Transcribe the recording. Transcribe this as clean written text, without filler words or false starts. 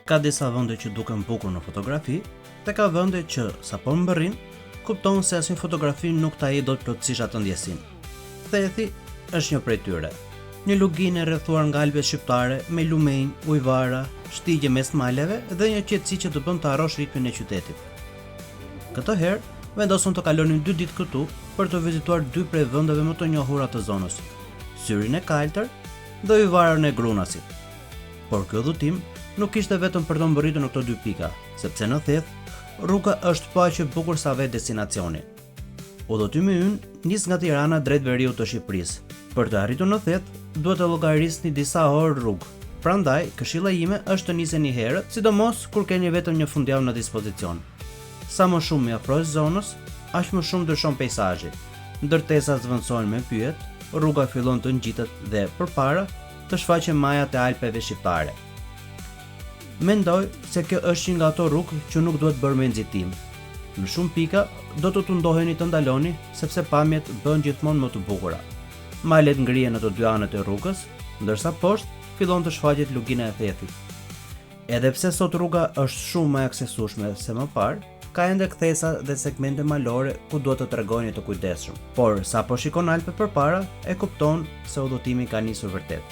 Ka disa vende që duken bukur në fotografi, dhe ka vende që sapo mbërrin, kupton se asnjë fotografi nuk ta jep dot plotësisht atë ndjesinë. Thethi është një prej tyre. Një luginë e rrethuar nga Alpet shqiptare me lumenj, ujvara, shtigje mes maleve dhe një qetësi që të bën të harrosh ritmin e qytetit. Këtë herë vendosën të kalonin 2 ditë këtu për të vizituar 2 prej vendeve më të njohura të zonës, Syrin e Kaltër dhe ujvarën e Grunasit. Por ky udhëtim nuk ishte vetëm për të mbërritur në këto 2 pika, sepse në Theth rruga është po aq e bukur sa vetë destinacioni. Udhëtimi ynë nis nga Tirana drejt veriut të Shqipërisë. Për të arritur në Theth, duhet të llogarisni disa orë rrugë. Prandaj, këshilla ime është të niseni herët, sidomos kur keni vetëm një fundjavë në dispozicion. Sa më shumë i afrohesh zonës, aq më shumë ndryshon peizazhi. Ndërtesat zvendësohen me pyjet, rruga fillon të ngjitet dhe përpara të shfaqen majat e Alpeve shqiptare. Mendoj se kjo është një nga ato rrugë që nuk duhet bërë me nxitim. Në shumë pika do të tundoheni të ndaloni sepse pamjet bën gjithmonë më të bukura. Malet ngrihen në të 2 anët e rrugës, ndërsa poshtë fillon të shfaqet lugina e Thethit. Edhe pse sot rruga është shumë më e aksesueshme se më parë, ka ende kthesa dhe segmente malore ku duhet të tregoni të kujdesshëm. Por sa po shikon Alpet përpara, e kupton se udhëtimi ka nisur vërtet.